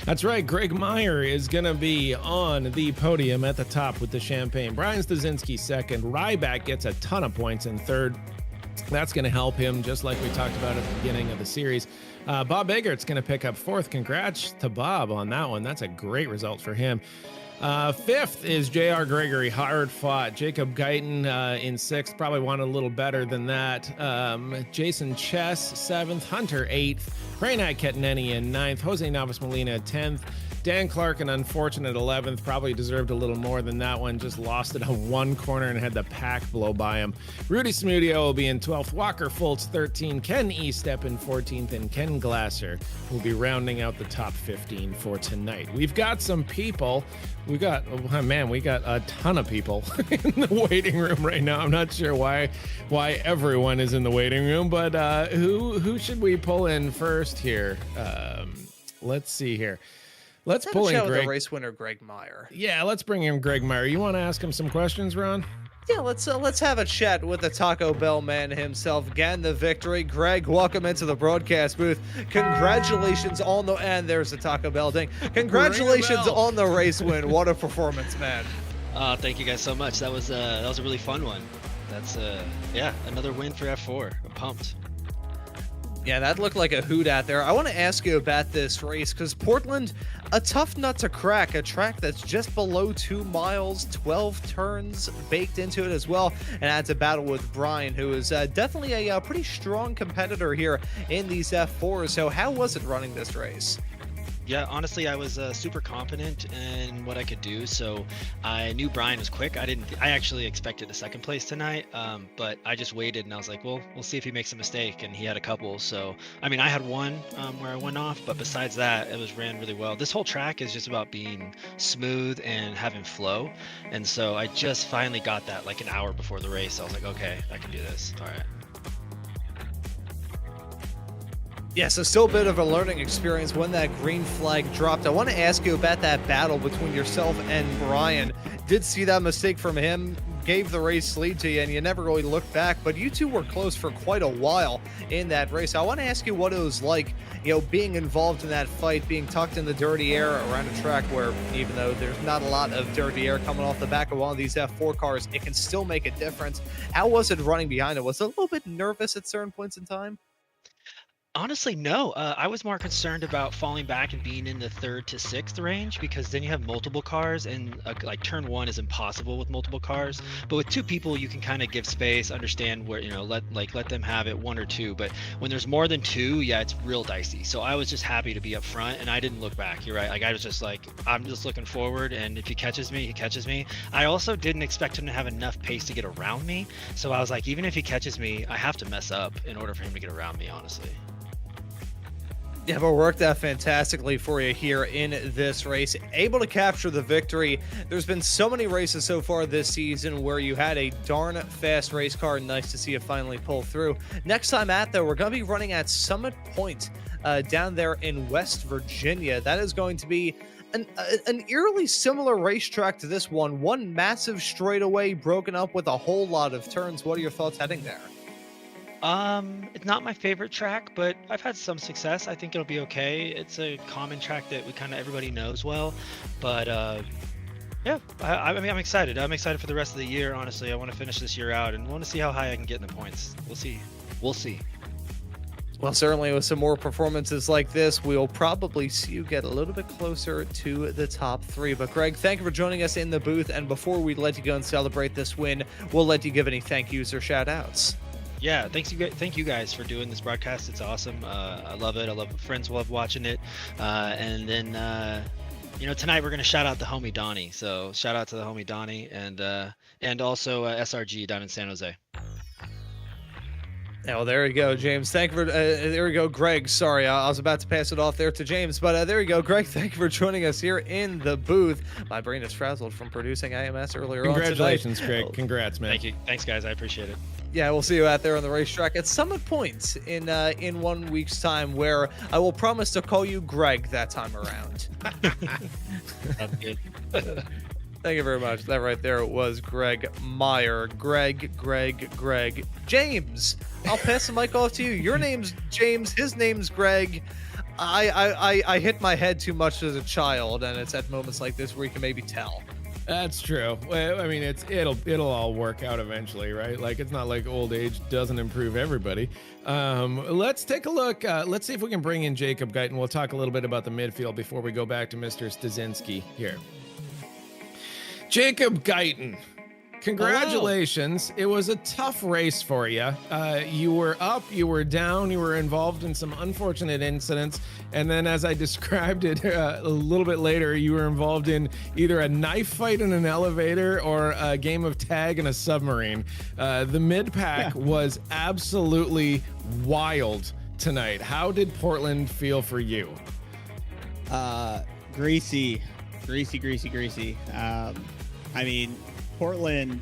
That's right. Greg Meyer is going to be on the podium at the top with the champagne. Brian Stasinski second. Ryback gets a ton of points in third. That's going to help him, just like we talked about at the beginning of the series. Bob Eggert's going to pick up fourth. Congrats to Bob on that one. That's a great result for him. Fifth is J.R. Gregory, hard fought. Jacob Guyton in sixth, probably wanted a little better than that. Jason Chess, seventh. Hunter, eighth. Rainat Ketneni in ninth. Jose Navas Molina, 10th. Dan Clark, an unfortunate 11th, probably deserved a little more than that one. Just lost it on one corner and had the pack blow by him. Rudy Smudio will be in 12th. Walker Fultz, 13. Ken Estep in 14th. And Ken Glasser will be rounding out the top 15 for tonight. We've got some people. We got a ton of people in the waiting room right now. I'm not sure why everyone is in the waiting room, but who should we pull in first here? Let's see here. Let's pull in Greg. The race winner, Greg Meyer. Yeah, let's bring in Greg Meyer. You want to ask him some questions, Ron? Yeah, let's have a chat with the Taco Bell man himself. Again, the victory. Greg, welcome into the broadcast booth. Congratulations on the, and there's the Taco Bell ding. Congratulations on the race win. What a performance, man. Thank you guys so much. That was a really fun one. That's another win for F4. I'm pumped. Yeah, that looked like a hoot out there. I want to ask you about this race because Portland, a tough nut to crack, a track that's just below 2 miles, 12 turns baked into it as well, and adds a battle with Brian, who is definitely a pretty strong competitor here in these F4s. So how was it running this race? Yeah, honestly, I was super confident in what I could do. So I knew Brian was quick. I actually expected a second place tonight, but I just waited and I was like, well, we'll see if he makes a mistake. And he had a couple. So, I mean, I had one where I went off, but besides that, it was ran really well. This whole track is just about being smooth and having flow. And so I just finally got that like an hour before the race. I was like, okay, I can do this. All right. Yeah, so still a bit of a learning experience when that green flag dropped. I want to ask you about that battle between yourself and Brian. Did see that mistake from him, gave the race lead to you, and you never really looked back, but you two were close for quite a while in that race. I want to ask you what it was like, being involved in that fight, being tucked in the dirty air around a track where, even though there's not a lot of dirty air coming off the back of one of these F4 cars, it can still make a difference. How was it running behind it? Was it a little bit nervous at certain points in time? Honestly, no. I was more concerned about falling back and being in the 3rd to 6th range because then you have multiple cars and like turn 1 is impossible with multiple cars. But with 2 people, you can kind of give space, understand where, let them have it 1 or 2. But when there's more than 2, yeah, it's real dicey. So I was just happy to be up front and I didn't look back. You're right. Like I was just like, I'm just looking forward. And if he catches me, he catches me. I also didn't expect him to have enough pace to get around me. So I was like, even if he catches me, I have to mess up in order for him to get around me, honestly. Yeah, but worked out fantastically for you here in this race. Able to capture the victory. There's been so many races so far this season where you had a darn fast race car. Nice to see it finally pull through. Next time out, though, we're going to be running at Summit Point down there in West Virginia. That is going to be an eerily similar racetrack to this one. One massive straightaway broken up with a whole lot of turns. What are your thoughts heading there? It's not my favorite track, but I've had some success. I think it'll be okay. It's a common track that everybody knows well, but yeah, I mean, I'm excited. I'm excited for the rest of the year. Honestly, I want to finish this year out and want to see how high I can get in the points. We'll see. Well, certainly with some more performances like this, we'll probably see you get a little bit closer to the top 3. But Greg, thank you for joining us in the booth. And before we let you go and celebrate this win, we'll let you give any thank yous or shout outs. Yeah, thank you guys for doing this broadcast. It's awesome. I love it. Friends love watching it. And then tonight we're gonna shout out the homie Donnie. So shout out to the homie Donnie and also SRG down in San Jose. Oh, there you go, James. Thank you for, there we go, Greg. Sorry, I was about to pass it off there to James, but there you go, Greg. Thank you for joining us here in the booth. My brain is frazzled from producing AMS earlier on tonight. Congratulations, Greg. Congrats, man. Thank you. Thanks, guys. I appreciate it. Yeah, we'll see you out there on the racetrack at Summit Point in 1 week's time, where I will promise to call you Greg that time around. That's good. Thank you very much. That right there was Greg Meyer. Greg. James, I'll pass the mic off to you. Your name's James. His name's Greg. I hit my head too much as a child, and it's at moments like this where you can maybe tell. That's true. Well, I mean, it'll all work out eventually, right? Like, it's not like old age doesn't improve everybody. Let's take a look. Let's see if we can bring in Jacob Guyton. We'll talk a little bit about the midfield before we go back to Mr. Stasinski here. Jacob Guyton, congratulations. Hello. It was a tough race for you. You were up, you were down, you were involved in some unfortunate incidents. And then, as I described it a little bit later, you were involved in either a knife fight in an elevator or a game of tag in a submarine. The mid-pack was absolutely wild tonight. How did Portland feel for you? Greasy. I mean, Portland,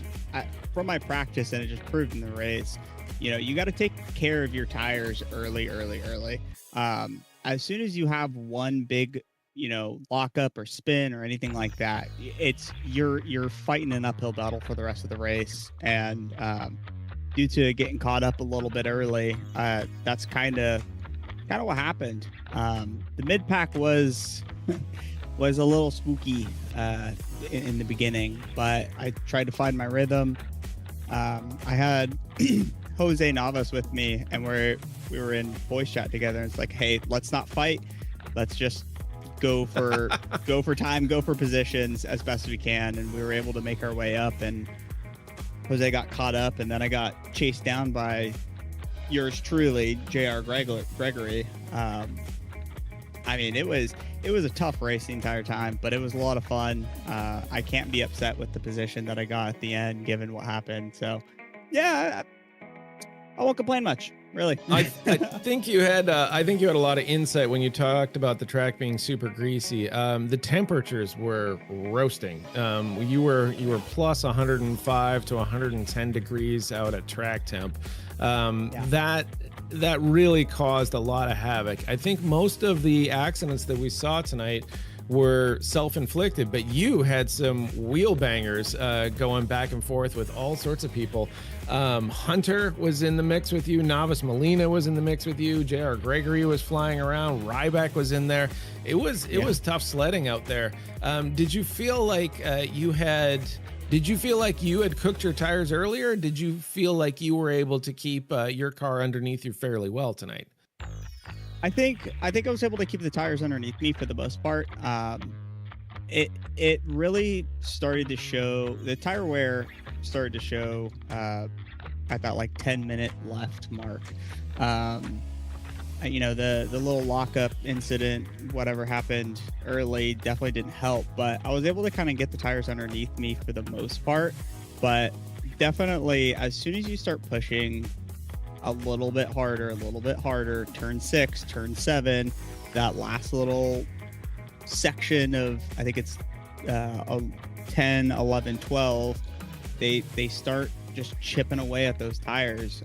from my practice, and it just proved in the race, you got to take care of your tires early. As soon as you have one big, lockup or spin or anything like that, you're fighting an uphill battle for the rest of the race. And due to getting caught up a little bit early, that's kind of what happened. The mid pack was a little spooky in the beginning, but I tried to find my rhythm. I had Jose Navas with me, and we were in voice chat together. And it's like, hey, let's not fight. Let's just go for time, go for positions as best as we can. And we were able to make our way up, and Jose got caught up, and then I got chased down by yours truly, JR Gregory. I mean, it was a tough race the entire time, but it was a lot of fun. I can't be upset with the position that I got at the end, given what happened. So, yeah, I won't complain much, really. I think you had a lot of insight when you talked about the track being super greasy. The temperatures were roasting. You were plus 105 to 110 degrees out at track temp. That really caused a lot of havoc. I think most of the accidents that we saw tonight were self-inflicted, but you had some wheel bangers going back and forth with all sorts of people. Hunter was in the mix with you. Navas Molina was in the mix with you. JR Gregory was flying around. Ryback was in there. It was tough sledding out there. Did you feel like you had cooked your tires earlier? Did you feel like you were able to keep your car underneath you fairly well tonight? I think I was able to keep the tires underneath me for the most part. It really started to show, the tire wear started to show at that like 10-minute left mark. The little lockup incident, whatever happened early, definitely didn't help, but I was able to kind of get the tires underneath me for the most part. But definitely, as soon as you start pushing a little bit harder, turn 6, turn 7, that last little section of, I think it's 10, 11, 12, they start just chipping away at those tires.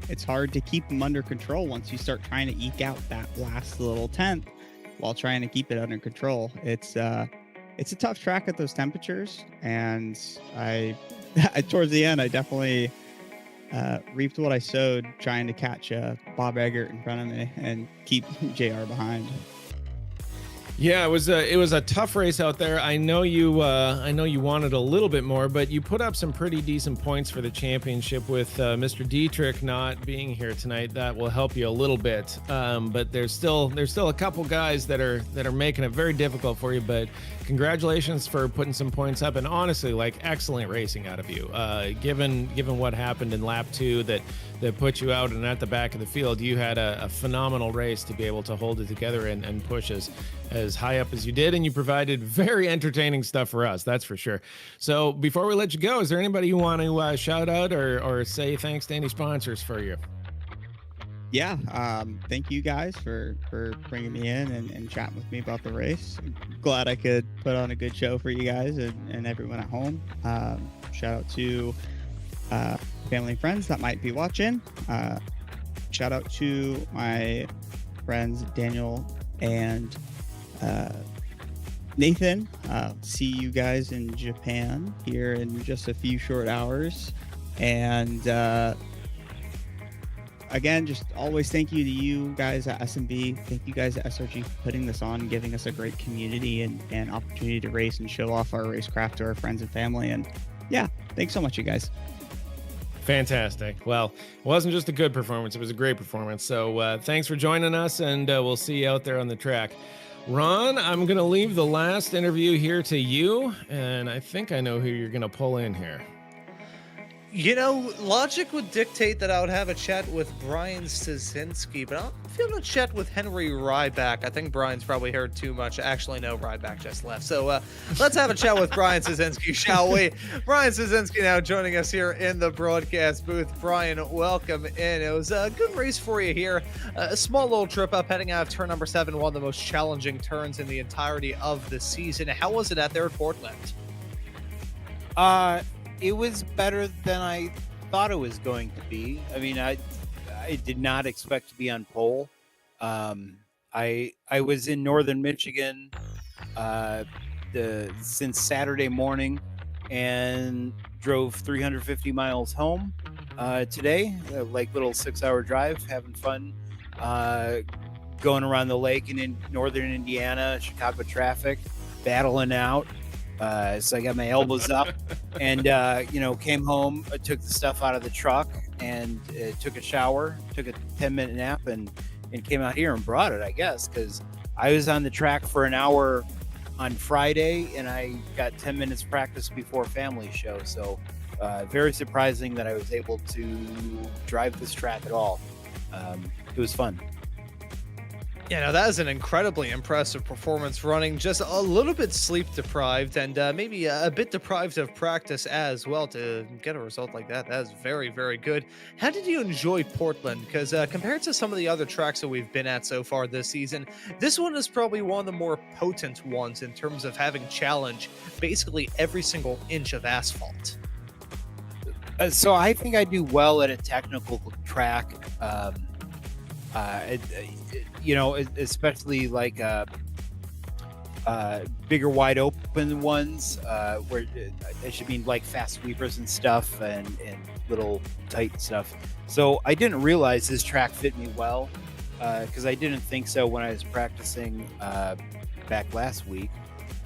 It's hard to keep them under control once you start trying to eke out that last little tenth while trying to keep it under control. It's a tough track at those temperatures, and I towards the end I definitely reaped what I sowed, trying to catch Bob Eggert in front of me and keep JR behind. Yeah, it was a tough race out there. I know you wanted a little bit more, but you put up some pretty decent points for the championship with Mr. Dietrich not being here tonight. That will help you a little bit. But there's still a couple guys that are making it very difficult for you. But congratulations for putting some points up, and honestly, like, excellent racing out of you. Given what happened in lap 2 that put you out and at the back of the field, you had a phenomenal race to be able to hold it together and push as high up as you did, and you provided very entertaining stuff for us, that's for sure. So before we let you go, is there anybody you want to shout out or say thanks to any sponsors for you? Yeah, thank you guys for bringing me in and chatting with me about the race. Glad I could put on a good show for you guys and everyone at home. Shout out to family and friends that might be watching. Shout out to my friends Daniel and Nathan. See you guys in Japan here in just a few short hours. And again, just always thank you to you guys at SMB. Thank you guys at SRG for putting this on, giving us a great community and opportunity to race and show off our racecraft to our friends and family. And yeah, thanks so much, you guys. Fantastic. Well, it wasn't just a good performance, it was a great performance. So thanks for joining us, and we'll see you out there on the track. Ron, I'm going to leave the last interview here to you, and I think I know who you're going to pull in here. You know, logic would dictate that I would have a chat with Brian Szynski, but I'm feeling a chat with Henry Ryback. I think Brian's probably heard too much. Actually, no, Ryback just left. So let's have a chat with Brian Szynski, shall we? Brian Szynski now joining us here in the broadcast booth. Brian, welcome in. It was a good race for you here. A small little trip up heading out of turn number 7, one of the most challenging turns in the entirety of the season. How was it out there at Portland? It was better than I thought it was going to be. I mean, I did not expect to be on pole. I was in northern Michigan since Saturday morning and drove 350 miles home today, like little 6-hour drive, having fun going around the lake and in northern Indiana, Chicago traffic, battling out. So I got my elbows up and, came home, took the stuff out of the truck and took a shower, took a 10-minute nap and came out here and brought it, I guess, because I was on the track for an hour on Friday and I got 10 minutes practice before family show. So very surprising that I was able to drive this track at all. It was fun. Yeah, no, that is an incredibly impressive performance, running just a little bit sleep deprived and maybe a bit deprived of practice as well to get a result like that. That is very, very good. How did you enjoy Portland? Because compared to some of the other tracks that we've been at so far this season, this one is probably one of the more potent ones in terms of having challenge basically every single inch of asphalt. So I think I do well at a technical track. Especially like bigger wide open ones where I should mean like fast sweepers and stuff and little tight stuff. So I didn't realize this track fit me well because I didn't think so when I was practicing back last week.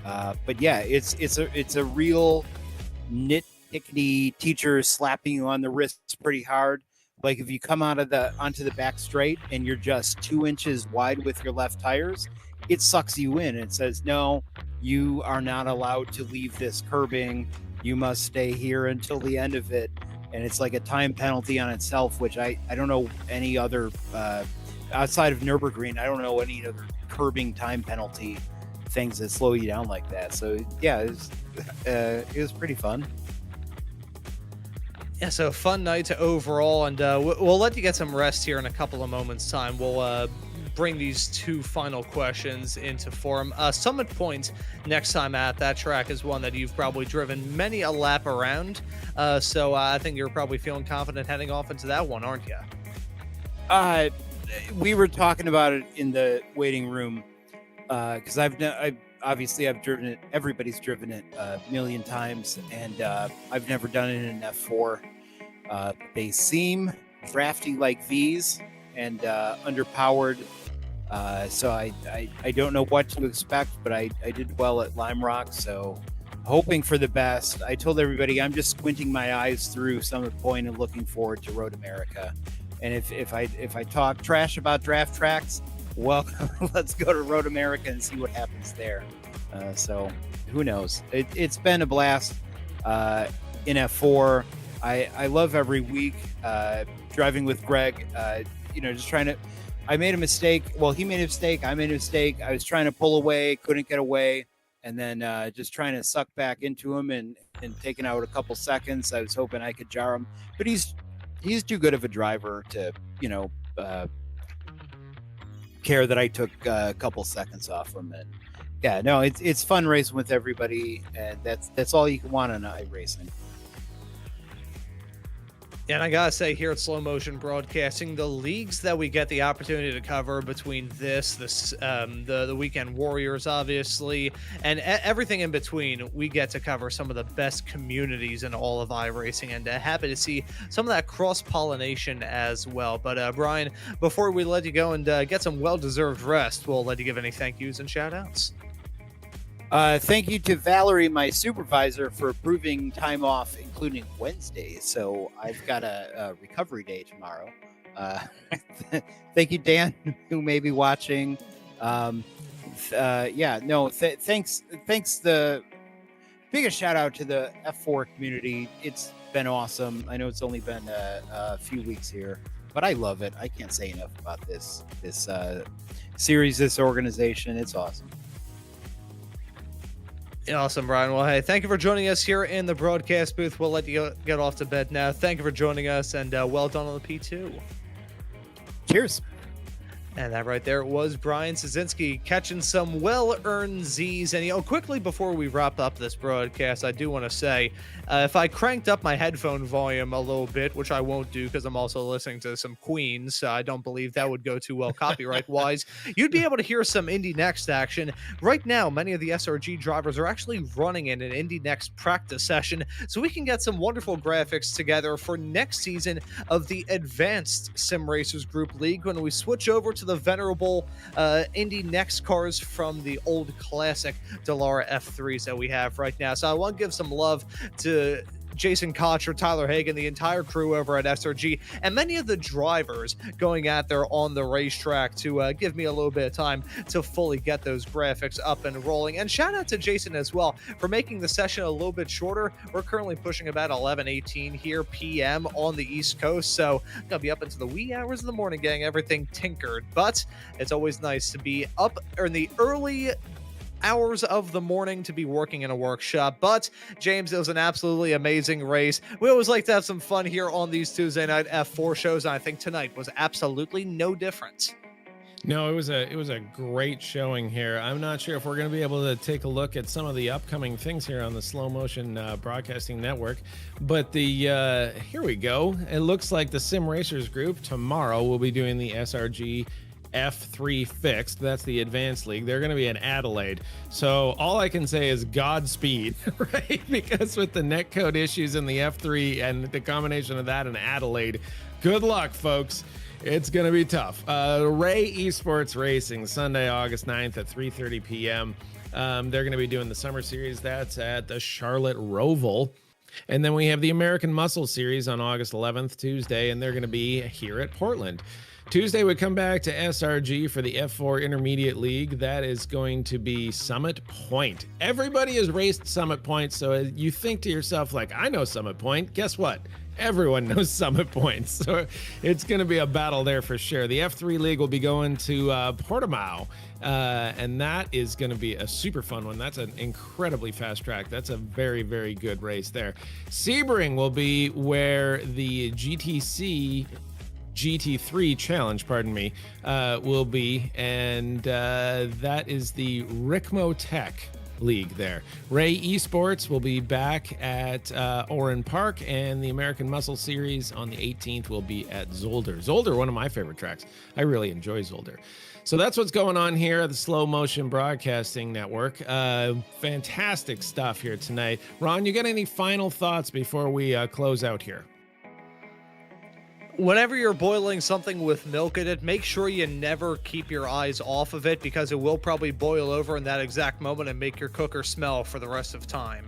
But yeah, it's a real nitpicky teacher slapping you on the wrists pretty hard. Like if you come onto the back straight and you're just 2 inches wide with your left tires, it sucks you in. It says, no, you are not allowed to leave this curbing. You must stay here until the end of it. And it's like a time penalty on itself, which I don't know any other, outside of Nürburgring, I don't know any other curbing time penalty things that slow you down like that. So yeah, it was pretty fun. Yeah, so a fun night overall, and we'll let you get some rest here in a couple of moments' time. We'll bring these 2 final questions into form. Summit Point next time at that track is one that you've probably driven many a lap around, so I think you're probably feeling confident heading off into that one, aren't you? We were talking about it in the waiting room because I've driven it. Everybody's driven it a million times, and I've never done it in an F4. They seem drafty like these and underpowered So I don't know what to expect, but I did well at Lime Rock, so hoping for the best. I told everybody I'm just squinting my eyes through Summit Point and looking forward to Road America. And if I talk trash about draft tracks, well, let's go to Road America and see what happens there. So who knows? It's been a blast in F4. I love every week driving with Greg. Just trying to. I made a mistake. Well, he made a mistake. I made a mistake. I was trying to pull away, couldn't get away, and then just trying to suck back into him and taking out a couple seconds. I was hoping I could jar him, but he's too good of a driver to care that I took a couple seconds off him. And yeah, no, it's fun racing with everybody, and that's all you can want on iRacing. And I gotta say, here at Slow Motion Broadcasting, the leagues that we get the opportunity to cover between the Weekend Warriors, obviously, and everything in between, we get to cover some of the best communities in all of iRacing, and happy to see some of that cross-pollination as well. But Brian, before we let you go and get some well-deserved rest, we'll let you give any thank yous and shout-outs. Thank you to Valerie, my supervisor, for approving time off, including Wednesdays. So I've got a recovery day tomorrow. Thank you, Dan, who may be watching. Thanks. The biggest shout out to the F4 community. It's been awesome. I know it's only been a few weeks here, but I love it. I can't say enough about this series, this organization. It's awesome. Awesome, Brian. Well, hey, thank you for joining us here in the broadcast booth. We'll let you get off to bed now. Thank you for joining us, and well done on the P2. Cheers. And that right there was Brian Szynski catching some well-earned Z's. And, quickly before we wrap up this broadcast, I do want to say, if I cranked up my headphone volume a little bit, which I won't do because I'm also listening to some Queens, so I don't believe that would go too well copyright-wise, you'd be able to hear some Indy Next action. Right now, many of the SRG drivers are actually running in an Indy Next practice session, so we can get some wonderful graphics together for next season of the Advanced Sim Racers Group League when we switch over to the venerable Indy Next cars from the old classic Dallara F3s that we have right now. So I want to give some love to Jason Cotcher, Tyler Hagan, the entire crew over at SRG, and many of the drivers going out there on the racetrack to give me a little bit of time to fully get those graphics up and rolling. And shout out to Jason as well for making the session a little bit shorter. We're currently pushing about 11:18 here p.m. on the East Coast, so I'm gonna be up into the wee hours of the morning getting everything tinkered. But it's always nice to be up in the early hours of the morning to be working in a workshop. But James, it was an absolutely amazing race. We always like to have some fun here on these Tuesday night F4 shows, and I think tonight was absolutely no different. No, it was a great showing here. I'm not sure if we're going to be able to take a look at some of the upcoming things here on the Slow Motion Broadcasting Network, but here we go. It looks like the Sim Racers group tomorrow will be doing the SRG F3 fixed. That's the Advanced League. They're going to be in Adelaide. So all I can say is Godspeed, right? Because with the netcode issues in the F3 and the combination of that and Adelaide, good luck, folks. It's going to be tough. Ray Esports Racing, Sunday, August 9th at 3:30 p.m. They're going to be doing the Summer Series. That's at the Charlotte Roval. And then we have the American Muscle Series on August 11th, Tuesday, and they're going to be here at Portland. Tuesday, we come back to SRG for the F4 Intermediate League. That is going to be Summit Point. Everybody has raced Summit Point, so you think to yourself, like, I know Summit Point. Guess what? Everyone knows Summit Point, so it's going to be a battle there for sure. The F3 League will be going to Portimao, and that is going to be a super fun one. That's an incredibly fast track. That's a very, very good race there. Sebring will be where the GT3 challenge, will be, and that is the Ricmo Tech League there. Ray Esports will be back at Oran Park, and the American Muscle Series on the 18th will be at Zolder. Zolder, one of my favorite tracks. I really enjoy Zolder. So that's what's going on here at the Slow Motion Broadcasting Network. Fantastic stuff here tonight. Ron, you got any final thoughts before we close out here? Whenever you're boiling something with milk in it, make sure you never keep your eyes off of it, because it will probably boil over in that exact moment and make your cooker smell for the rest of time.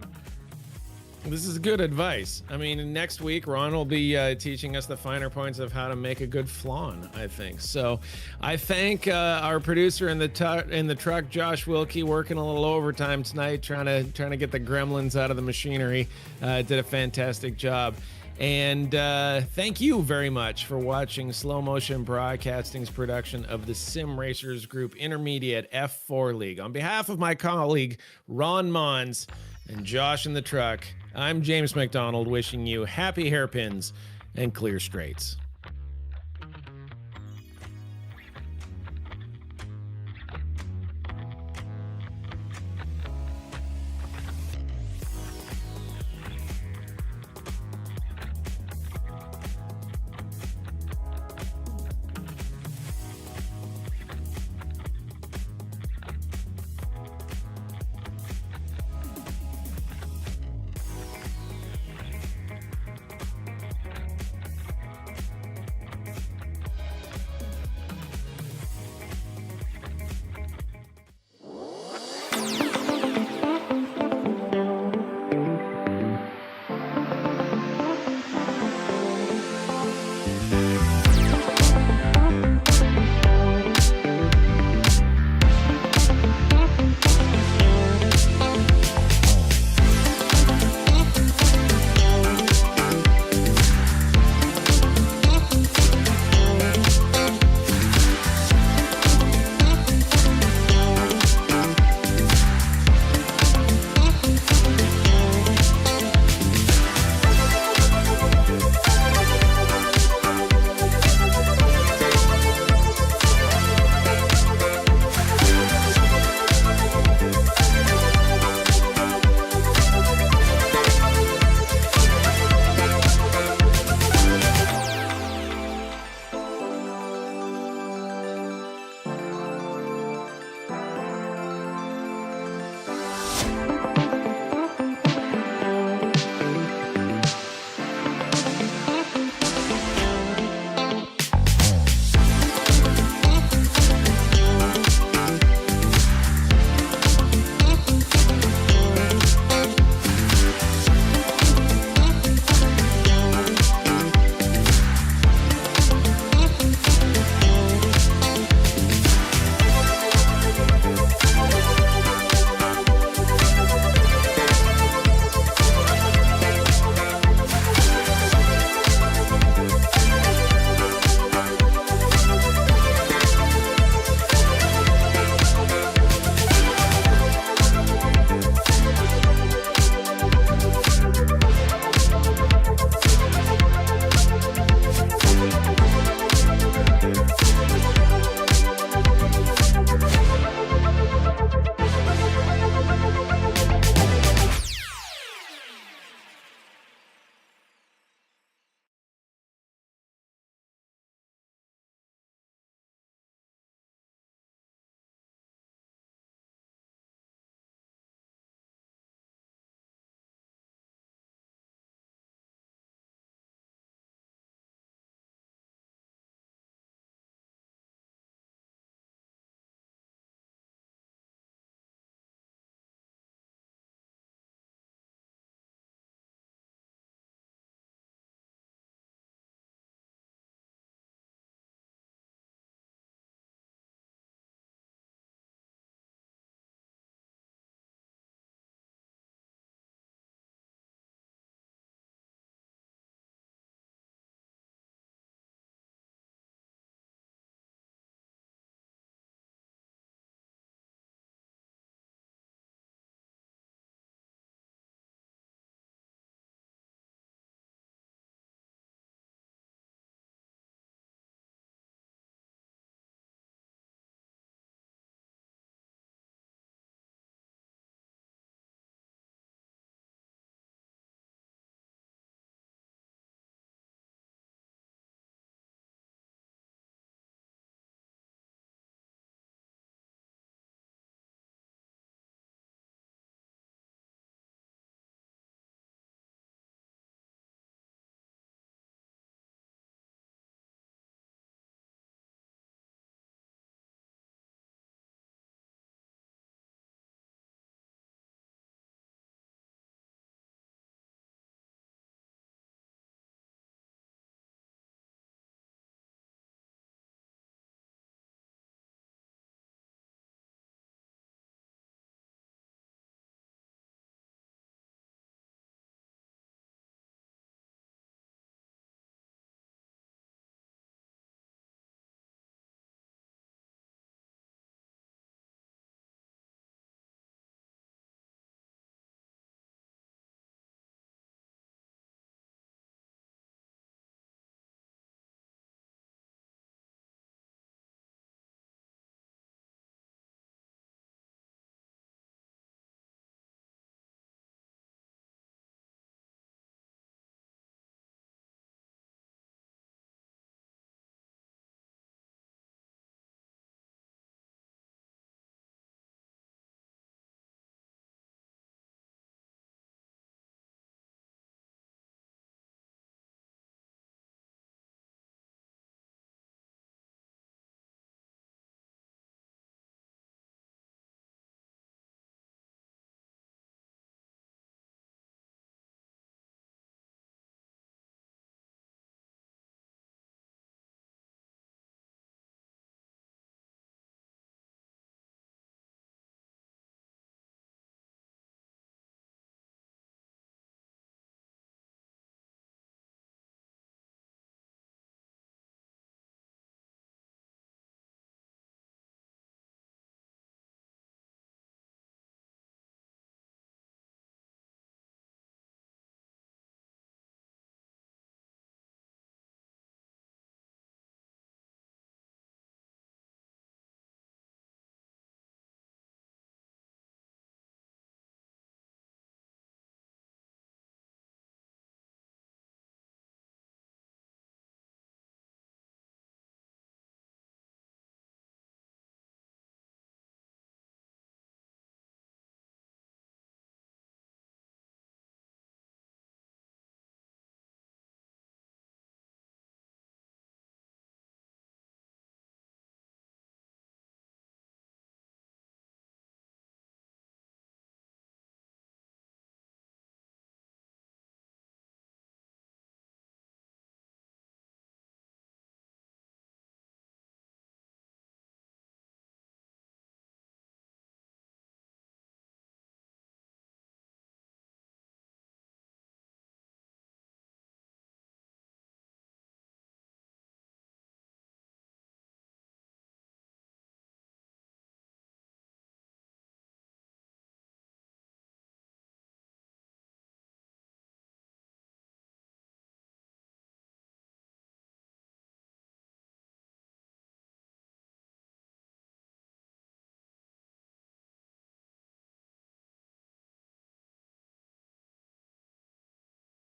This is good advice. I mean, next week, Ron will be teaching us the finer points of how to make a good flan, I think. So I thank our producer in the truck, Josh Wilkie, working a little overtime tonight, trying to get the gremlins out of the machinery. Did a fantastic job. And thank you very much for watching Slow Motion Broadcasting's production of the Sim Racers Group Intermediate F4 League. On behalf of my colleague, Ron Maunz, and Josh in the truck, I'm James McDonald, wishing you happy hairpins and clear straights.